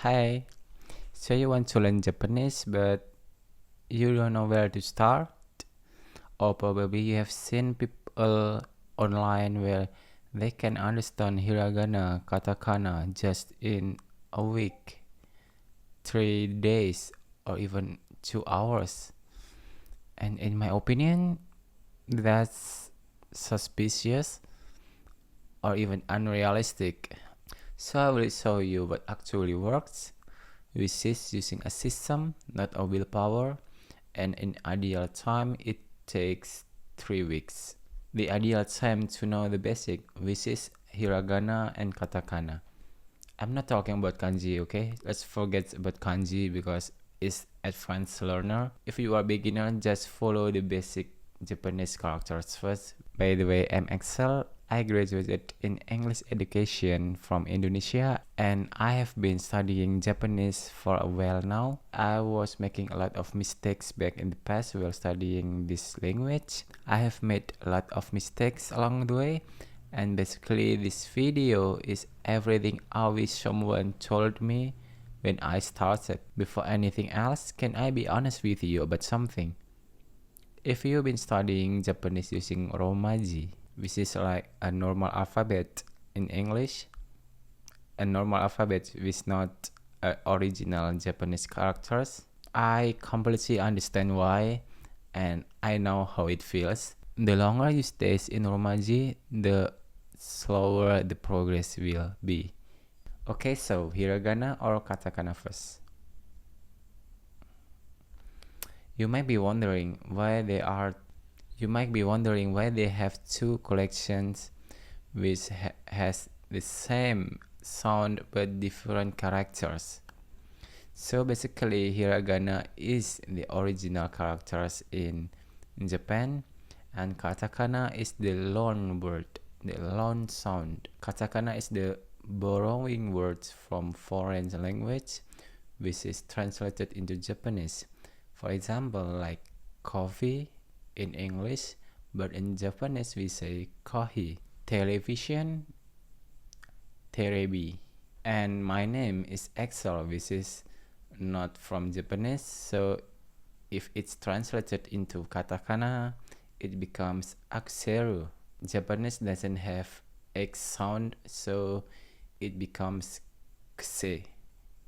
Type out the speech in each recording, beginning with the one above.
Hi, so you want to learn Japanese, but you don't know where to start? Or probably you have seen people online where they can understand Hiragana, Katakana just in a week, 3 days, or even 2 hours. And in my opinion, that's suspicious or even unrealistic. So I will show you what actually works, which is using a system, not a willpower, and in ideal time it takes 3 weeks. The ideal time to know the basic, which is hiragana and katakana. I'm not talking about kanji, okay? Let's forget about kanji because it's advanced learner. If you are beginner, just follow the basic Japanese characters first. By the way, I'm Axel. I graduated in English education from Indonesia and I have been studying Japanese for a while now. I was making a lot of mistakes back in the past while studying this language. I have made a lot of mistakes along the way, and basically this video is everything I wish someone told me when I started. Before anything else, can I be honest with you about something? If you've been studying Japanese using Romaji, which is like a normal alphabet in English, a normal alphabet with not original Japanese characters, I completely understand why and I know how it feels. The longer you stay in Romaji, the slower the progress will be. Okay, so hiragana or katakana first? You might be wondering why they are. You might be wondering why they have two collections which has the same sound but different characters. So basically, hiragana is the original characters in Japan, and katakana is the loan word, the loan sound. Katakana is the borrowing words from foreign language, which is translated into Japanese. For example, like coffee in English, but in Japanese we say kohi. Television, terebi. And my name is Axel, which is not from Japanese, so if it's translated into katakana, it becomes Axeru. Japanese doesn't have X sound, so it becomes kse,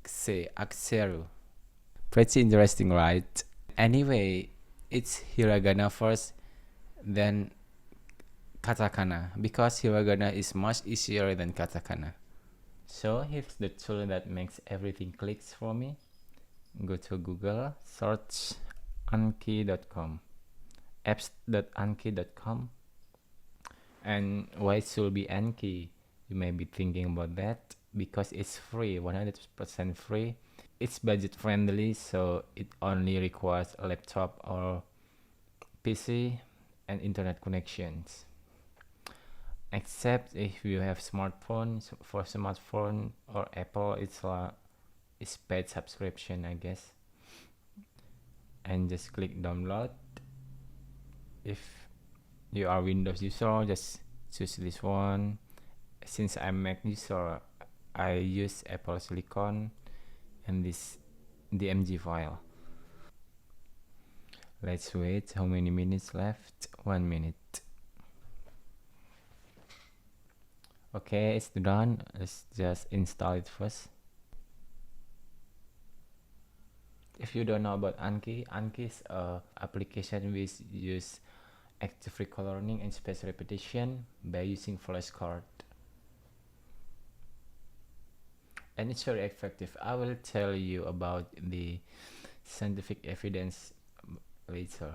kse, Axeru. Pretty interesting, right? Anyway, it's hiragana first, then katakana, because hiragana is much easier than katakana. So here's the tool that makes everything clicks for me. Go to Google, search Anki.com, apps.anki.com. And why it should be Anki? You may be thinking about that because it's free, 100% free. It's budget friendly, so it only requires a laptop or PC and internet connections. Except if you have smartphones. For smartphone or Apple, it's paid subscription, I guess. And just click download. If you are Windows user, just choose this one. Since I'm Mac user, I use Apple Silicon and this DMG file. Let's wait. How many minutes left? 1 minute. Okay, it's done. Let's just install it first. If you don't know about Anki, Anki is a application which use active recall learning and spaced repetition by using flashcard. And it's very effective. I will tell you about the scientific evidence later.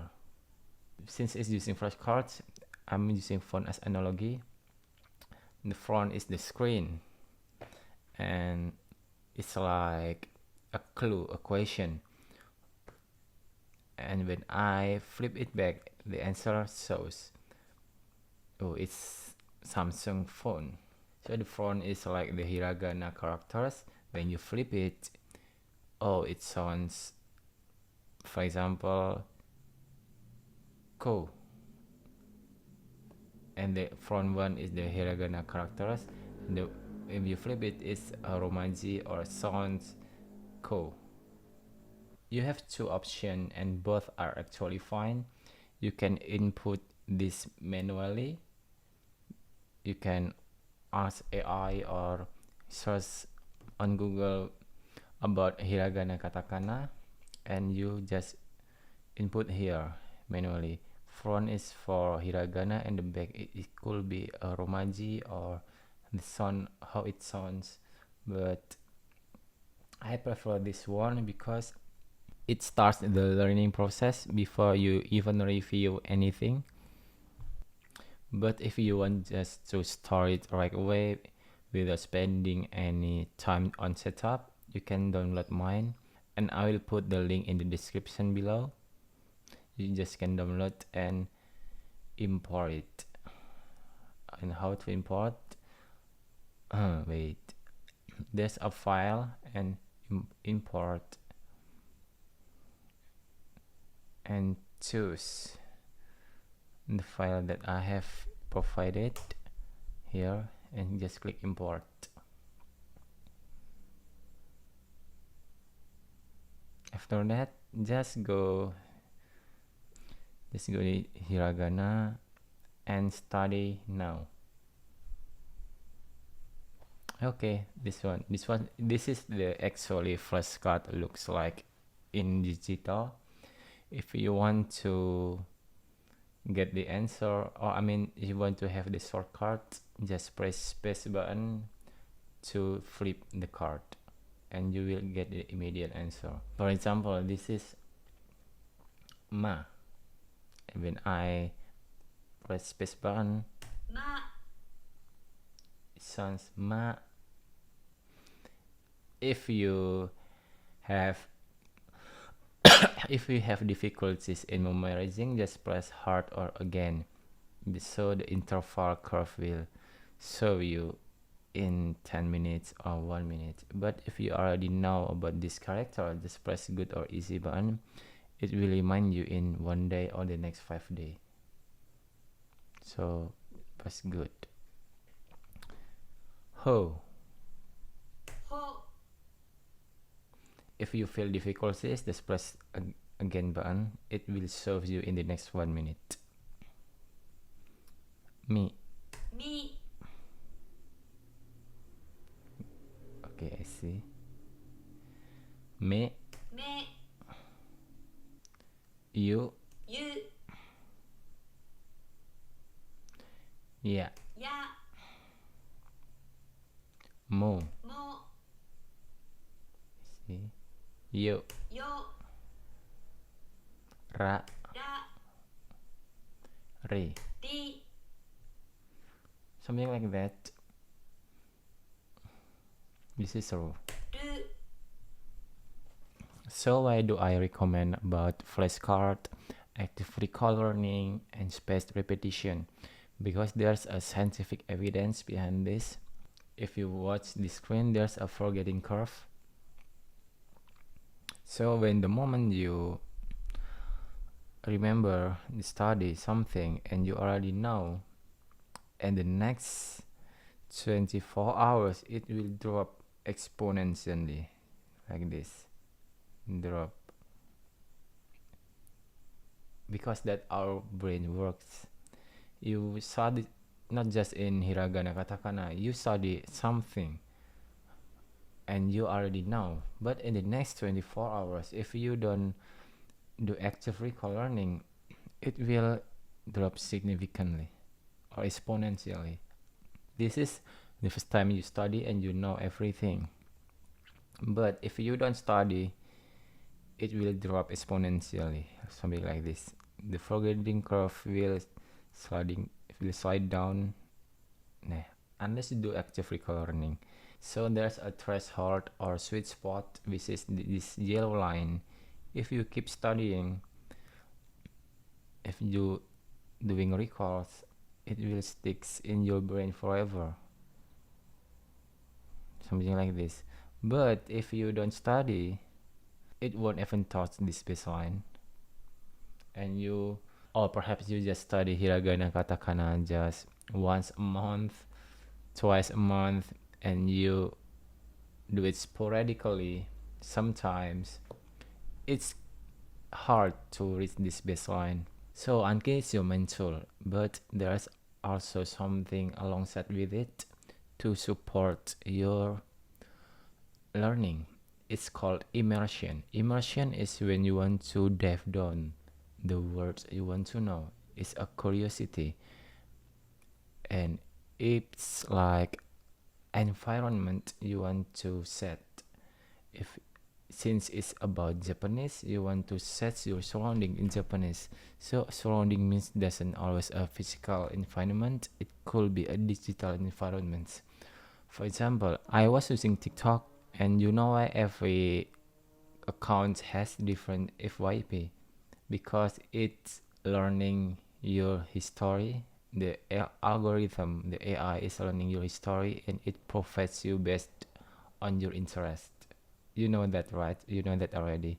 Since it's using flashcards, I'm using phone as analogy. The front is the screen, and it's like a clue, a question. And when I flip it back, the answer shows. Oh, it's Samsung phone. So the front is like the hiragana characters. When you flip it, oh, it sounds, for example, ko. And the front one is the hiragana characters. If you flip it, it's a romaji or sounds ko. You have two options and both are actually fine. You can input this manually. You can ask AI or search on Google about hiragana katakana and you just input here manually. Front is for hiragana and the back it could be a romaji or the sound how it sounds, but I prefer this one because it starts the learning process before you even review anything. But if you want just to start it right away without spending any time on setup, you can download mine and I will put the link in the description below. You just can download and import it. And how to import? Wait, there's a file and import and choose the file that I have provided here and just click import. After that, just go to hiragana and study now. Okay, this is the actually flashcard looks like in digital. If you want to get the answer, or you want to have the shortcut, just press space button to flip the card and you will get the immediate answer. For example, this is ma. When I press space button, ma, it sounds ma. If you have if you have difficulties in memorizing, just press hard or again, so the interval curve will show you in 10 minutes or 1 minute. But if you already know about this character, just press good or easy button. It will remind you in 1 day or the next 5 days. So press good. Ho. If you feel difficulties, just press again button. It will show you in the next 1 minute. Me. Okay, I see. Me. You. Yeah. Mo. See. Yo. Ra. Re. Something like that. This is true. So why do I recommend about flashcard, active recall learning, and spaced repetition? Because there's a scientific evidence behind this. If you watch the screen, there's a forgetting curve. So when the moment you remember the study something and you already know, and the next 24 hours it will drop exponentially like this. Drop, because that our brain works. You study not just in hiragana katakana, you study something and you already know, but in the next 24 hours if you don't do active recall learning, it will drop significantly or exponentially. This is the first time you study and you know everything, but if you don't study, it will drop exponentially, something like this. The forgetting curve will slide down, unless you do active recall learning. So there's a threshold or sweet spot, which is this yellow line. If you keep studying, if you doing recalls, it will sticks in your brain forever, something like this. But if you don't study, it won't even touch this baseline, and you, or perhaps you just study hiragana katakana just once a month, twice a month, and you do it sporadically, sometimes it's hard to reach this baseline. So Anki is your main tool, but there's also something alongside with it to support your learning. It's called immersion. Immersion is when you want to dive down the words you want to know. It's a curiosity, and it's like environment you want to set. If since it's about Japanese, you want to set your surrounding in Japanese. So surrounding means doesn't always a physical environment. It could be a digital environment. For example, I was using TikTok, and you know why every account has different FYP? Because it's learning your history. The algorithm, the AI is learning your history, and it provides you based on your interest. You know that, right? You know that already.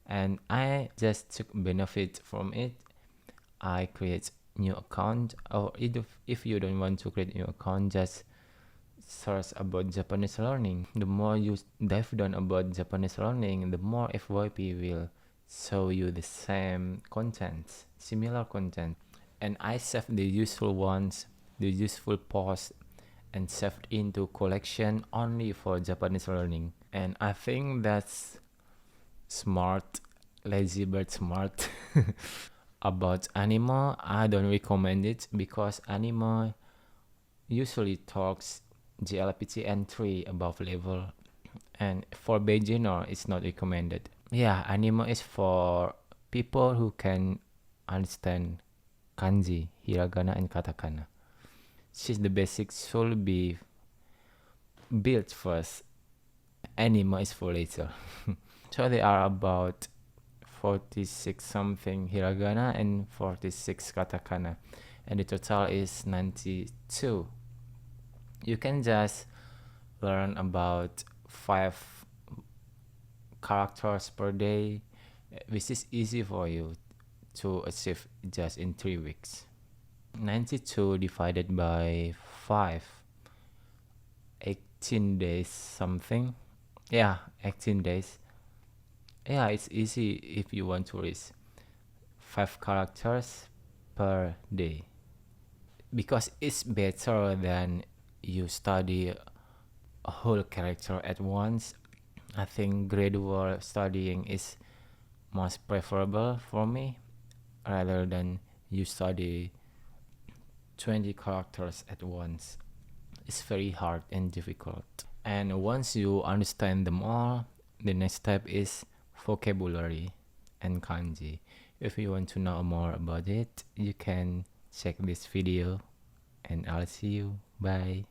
And I just took benefit from it. I create new account, or if you don't want to create new account, just search about Japanese learning. The more you dive down about Japanese learning, the more FYP will show you the same content, similar content. And I saved the useful ones, the useful posts, and saved into collection only for Japanese learning. And I think that's smart, lazy but smart. About anime, I don't recommend it because anime usually talks GLPT and 3 above level, and for beginner it's not recommended. Yeah, anime is for people who can understand kanji, hiragana, and katakana. Since the basics should be built first, anime is for later. So there are about 46 something hiragana and 46 katakana, and the total is 92. You can just learn about 5 characters per day, which is easy for you to achieve just in 3 weeks. 92 divided by 5, 18 days something. Yeah, 18 days. Yeah, it's easy if you want to reach 5 characters per day, because it's better than you study a whole character at once. I think gradual studying is most preferable for me, rather than you study 20 characters at once. It's very hard and difficult. And once you understand them all, the next step is vocabulary and kanji. If you want to know more about it, you can check this video, and I'll see you. Bye.